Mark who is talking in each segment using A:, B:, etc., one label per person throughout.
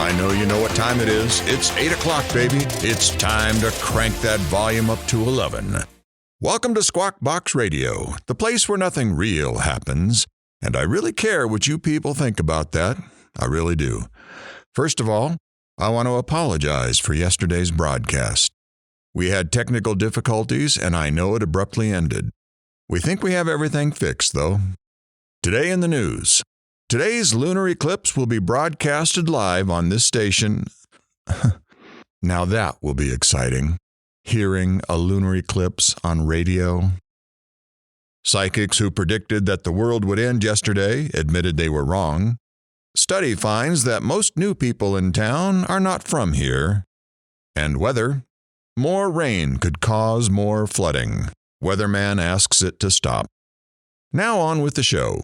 A: I know you know what time it is. It's 8 o'clock, baby. It's time to crank that volume up to 11. Welcome to Squawk Box Radio, the place where nothing real happens. And I really care what you people think about that. I really do. First of all, I want to apologize for yesterday's broadcast. We had technical difficulties, and I know it abruptly ended. We think we have everything fixed, though. Today in the news. Today's lunar eclipse will be broadcasted live on this station. Now that will be exciting. Hearing a lunar eclipse on radio. Psychics who predicted that the world would end yesterday admitted they were wrong. Study finds that most new people in town are not from here. And weather. More rain could cause more flooding. Weatherman asks it to stop. Now on with the show.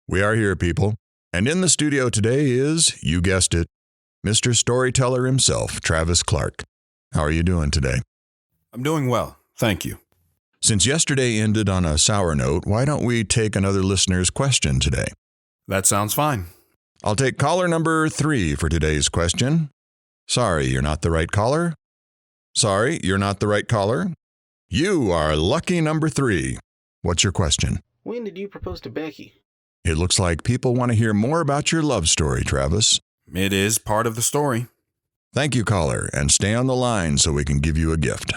A: We are here, people, and in the studio today is, you guessed it, Mr. Storyteller himself, Travis Clark. How are you doing today?
B: I'm doing well, thank you.
A: Since yesterday ended on a sour note, why don't we take another listener's question today?
B: That sounds fine.
A: I'll take caller number 3 for today's question. Sorry, you're not the right caller. Sorry, you're not the right caller. You are lucky number 3. What's your question?
C: When did you propose to Becky?
A: It looks like people want to hear more about your love story, Travis.
B: It is part of the story.
A: Thank you, caller, and stay on the line so we can give you a gift.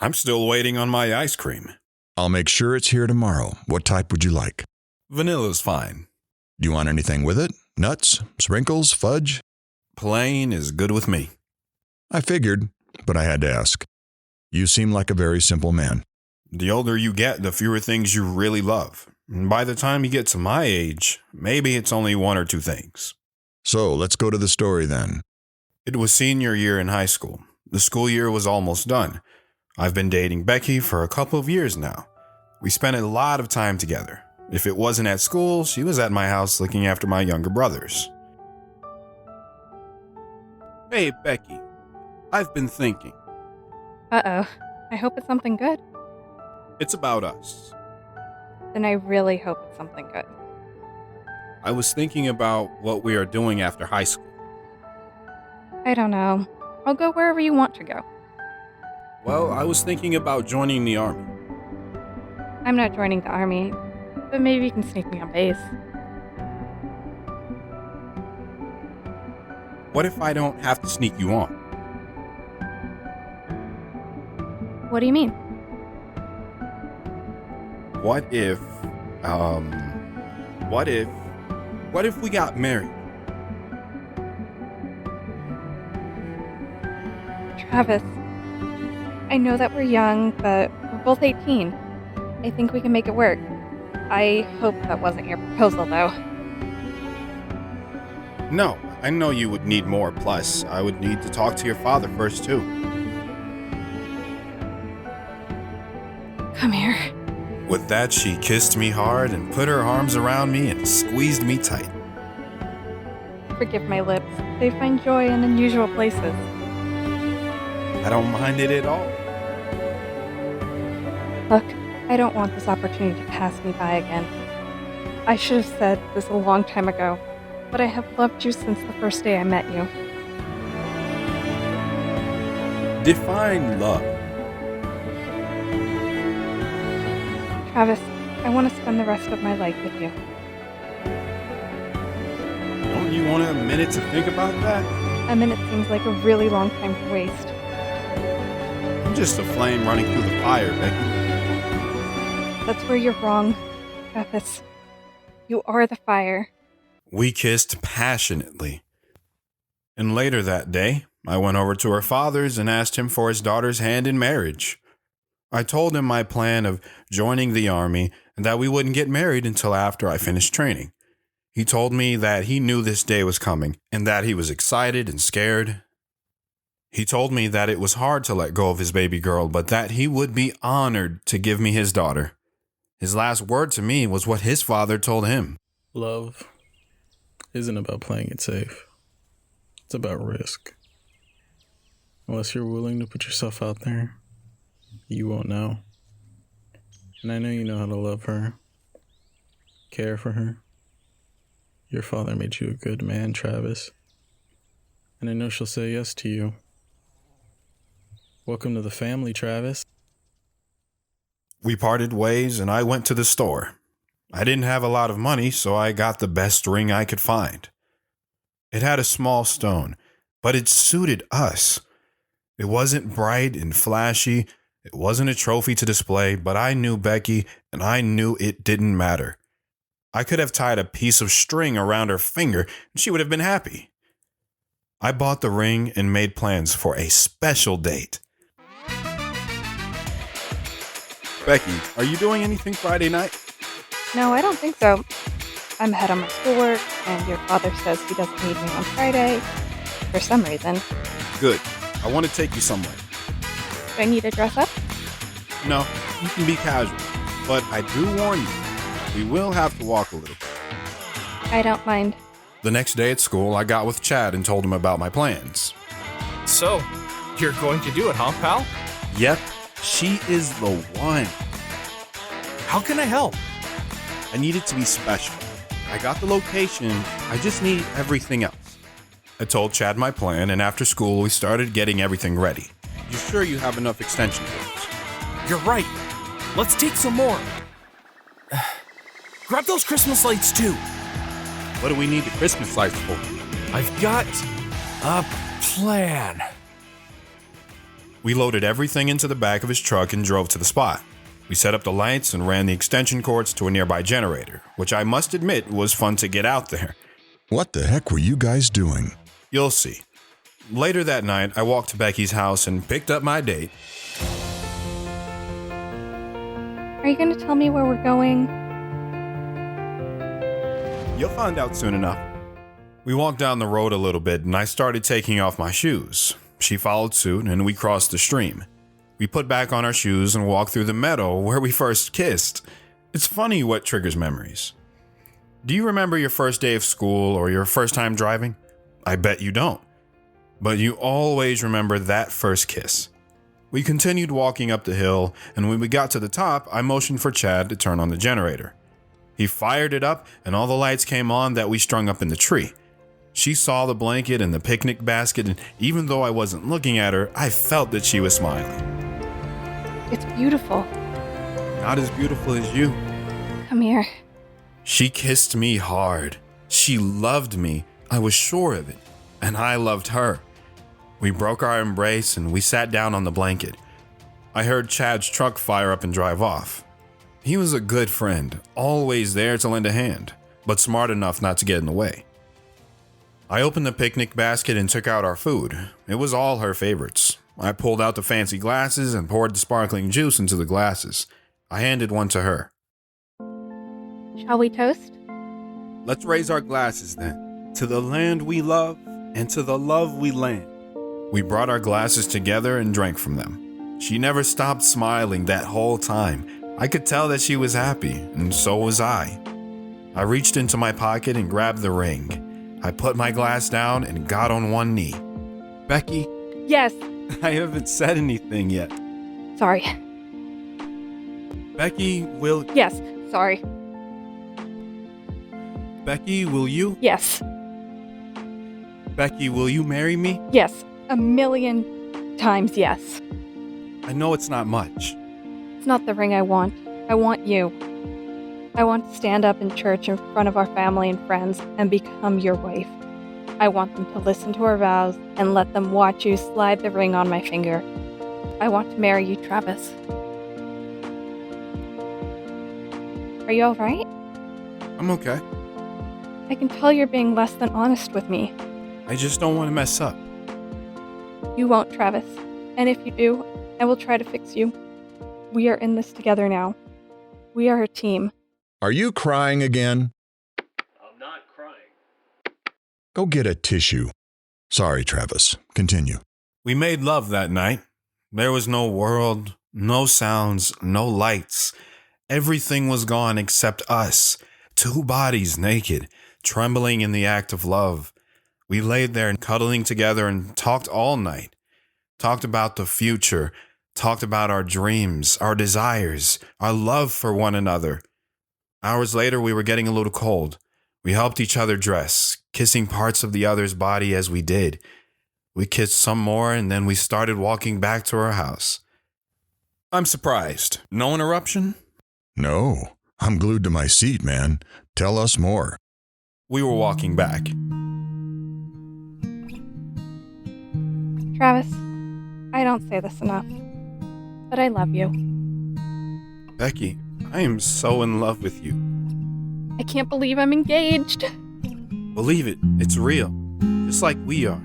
B: I'm still waiting on my ice cream.
A: I'll make sure it's here tomorrow. What type would you like?
B: Vanilla's fine.
A: Do you want anything with it? Nuts? Sprinkles? Fudge?
B: Plain is good with me.
A: I figured, but I had to ask. You seem like a very simple man.
B: The older you get, the fewer things you really love. And by the time you get to my age, maybe it's only 1 or 2 things.
A: So let's go to the story then.
B: It was senior year in high school. The school year was almost done. I've been dating Becky for a couple of years now. We spent a lot of time together. If it wasn't at school, she was at my house looking after my younger brothers.
D: Hey, Becky. I've been thinking.
E: Uh-oh. I hope it's something good.
D: It's about us.
E: Then I really hope it's something good.
D: I was thinking about what we are doing after high school.
E: I don't know. I'll go wherever you want to go.
D: Well, I was thinking about joining the army.
E: I'm not joining the army, but maybe you can sneak me on base.
D: What if I don't have to sneak you on?
E: What do you mean?
D: What if we got married?
E: Travis, I know that we're young, but we're both 18. I think we can make it work. I hope that wasn't your proposal, though.
D: No, I know you would need more. Plus, I would need to talk to your father first, too.
E: Come here.
B: With that, she kissed me hard and put her arms around me and squeezed me tight.
E: Forgive my lips. They find joy in unusual places.
D: I don't mind it at all.
E: Look, I don't want this opportunity to pass me by again. I should have said this a long time ago, but I have loved you since the first day I met you.
D: Define love.
E: Travis, I want to spend the rest of my life with you.
D: Don't you want a minute to think about that?
E: A minute seems like a really long time to waste.
D: I'm just a flame running through the fire, Becky.
E: That's where you're wrong, Travis. You are the fire.
B: We kissed passionately. And later that day, I went over to her father's and asked him for his daughter's hand in marriage. I told him my plan of joining the army and that we wouldn't get married until after I finished training. He told me that he knew this day was coming and that he was excited and scared. He told me that it was hard to let go of his baby girl, but that he would be honored to give me his daughter. His last word to me was what his father told him.
F: Love isn't about playing it safe. It's about risk. Unless you're willing to put yourself out there, you won't know. And I know you know how to love her, care for her, Your father made you a good man, Travis. And I know she'll say yes to you. Welcome to the family, Travis.
B: We parted ways and I went to the store. I didn't have a lot of money, so I got the best ring I could find. It had a small stone, but it suited us. It wasn't bright and flashy. It wasn't a trophy to display, but I knew Becky and I knew it didn't matter. I could have tied a piece of string around her finger and she would have been happy. I bought the ring and made plans for a special date.
D: Becky, are you doing anything Friday night?
E: No, I don't think so. I'm ahead on my schoolwork, and your father says he doesn't need me on Friday for some reason.
D: Good. I want to take you somewhere.
E: Do I need to dress up?
D: No, you can be casual. But I do warn you, we will have to walk a little bit.
E: I don't mind.
B: The next day at school, I got with Chad and told him about my plans.
G: So, you're going to do it, huh, pal?
D: Yep, she is the one.
G: How can I help?
D: I need it to be special. I got the location, I just need everything else.
B: I told Chad my plan, and after school, we started getting everything ready.
D: You sure you have enough extension cords?
G: You're right. Let's take some more. Grab those Christmas lights, too.
D: What do we need the Christmas lights for?
G: I've got a plan.
B: We loaded everything into the back of his truck and drove to the spot. We set up the lights and ran the extension cords to a nearby generator, which I must admit was fun to get out there.
A: What the heck were you guys doing?
B: You'll see. Later that night, I walked to Becky's house and picked up my date.
E: Are you going to tell me where we're going?
D: You'll find out soon enough.
B: We walked down the road a little bit and I started taking off my shoes. She followed suit and we crossed the stream. We put back on our shoes and walked through the meadow where we first kissed. It's funny what triggers memories. Do you remember your first day of school or your first time driving? I bet you don't. But you always remember that first kiss. We continued walking up the hill, and when we got to the top, I motioned for Chad to turn on the generator. He fired it up, and all the lights came on that we strung up in the tree. She saw the blanket and the picnic basket, and even though I wasn't looking at her, I felt that she was smiling.
E: It's beautiful.
D: Not as beautiful as you.
E: Come here.
B: She kissed me hard. She loved me. I was sure of it. And I loved her. We broke our embrace and we sat down on the blanket. I heard Chad's truck fire up and drive off. He was a good friend, always there to lend a hand, but smart enough not to get in the way. I opened the picnic basket and took out our food. It was all her favorites. I pulled out the fancy glasses and poured the sparkling juice into the glasses. I handed one to her.
E: Shall we toast?
D: Let's raise our glasses then. To the land we love and to the love we land.
B: We brought our glasses together and drank from them. She never stopped smiling that whole time. I could tell that she was happy, and so was I. I reached into my pocket and grabbed the ring. I put my glass down and got on one knee.
D: Becky,
E: Yes.
D: I haven't said anything yet.
E: Sorry.
D: Becky, will
E: Yes. Sorry.
D: Becky, will you?
E: Yes.
D: Becky, will you marry me?
E: Yes. 1,000,000 times yes.
D: I know it's not much.
E: It's not the ring I want. I want you. I want to stand up in church in front of our family and friends and become your wife. I want them to listen to our vows and let them watch you slide the ring on my finger. I want to marry you, Travis. Are you alright?
D: I'm okay.
E: I can tell you're being less than honest with me.
D: I just don't want to mess up.
E: You won't, Travis. And if you do, I will try to fix you. We are in this together now. We are a team.
A: Are you crying again?
G: I'm not crying.
A: Go get a tissue. Sorry, Travis. Continue.
B: We made love that night. There was no world, no sounds, no lights. Everything was gone except us, two bodies naked, trembling in the act of love. We laid there cuddling together and talked all night. Talked about the future, talked about our dreams, our desires, our love for one another. Hours later, we were getting a little cold. We helped each other dress, kissing parts of the other's body as we did. We kissed some more, and then we started walking back to our house. I'm surprised. No interruption?
A: No, I'm glued to my seat, man. Tell us more.
B: We were walking back.
E: Travis, I don't say this enough, but I love you.
B: Becky, I am so in love with you.
E: I can't believe I'm engaged.
B: Believe it, it's real. Just like we are.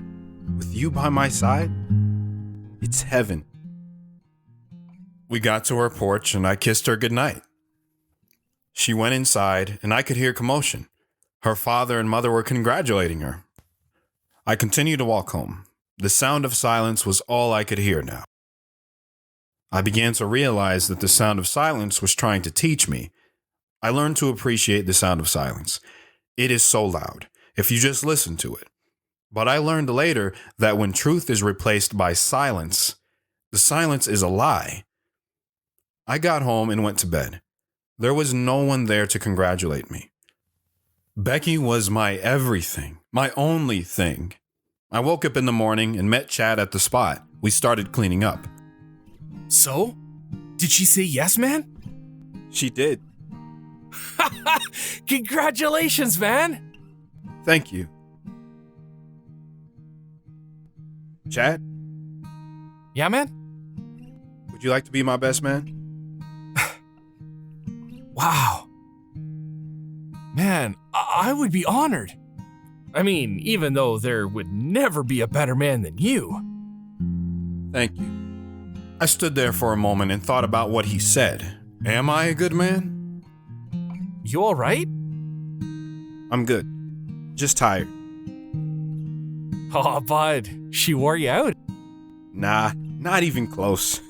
B: With you by my side, it's heaven. We got to her porch and I kissed her goodnight. She went inside and I could hear commotion. Her father and mother were congratulating her. I continued to walk home. The sound of silence was all I could hear now. I began to realize that the sound of silence was trying to teach me. I learned to appreciate the sound of silence. It is so loud, if you just listen to it. But I learned later that when truth is replaced by silence, the silence is a lie. I got home and went to bed. There was no one there to congratulate me. Becky was my everything, my only thing. I woke up in the morning and met Chad at the spot. We started cleaning up.
G: So? Did she say yes, man?
B: She did.
G: Congratulations, man!
B: Thank you. Chad,
G: Yeah, man?
B: would you like to be my best man?
G: Wow. Man, I would be honored. I mean, even though there would never be a better man than you.
B: Thank you. I stood there for a moment and thought about what he said. Am I a good man?
G: You alright?
B: I'm good. Just tired.
G: Aw, bud, she wore you out.
B: Nah, not even close.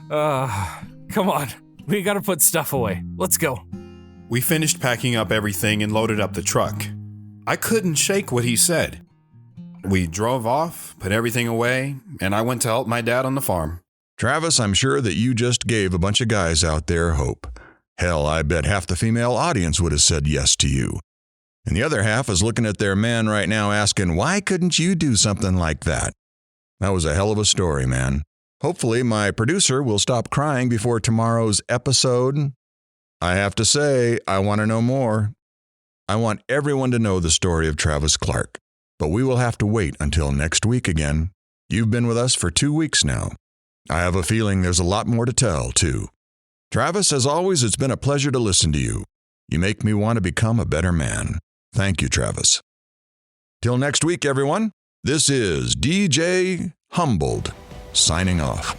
G: Come on, we gotta put stuff away. Let's go.
B: We finished packing up everything and loaded up the truck. I couldn't shake what he said. We drove off, put everything away, and I went to help my dad on the farm.
A: Travis, I'm sure that you just gave a bunch of guys out there hope. Hell, I bet half the female audience would have said yes to you. And the other half is looking at their man right now asking, why couldn't you do something like that? That was a hell of a story, man. Hopefully my producer will stop crying before tomorrow's episode. I have to say, I want to know more. I want everyone to know the story of Travis Clark, but we will have to wait until next week again. You've been with us for 2 weeks now. I have a feeling there's a lot more to tell, too. Travis, as always, it's been a pleasure to listen to you. You make me want to become a better man. Thank you, Travis. Till next week, everyone, this is DJ Humbled, signing off.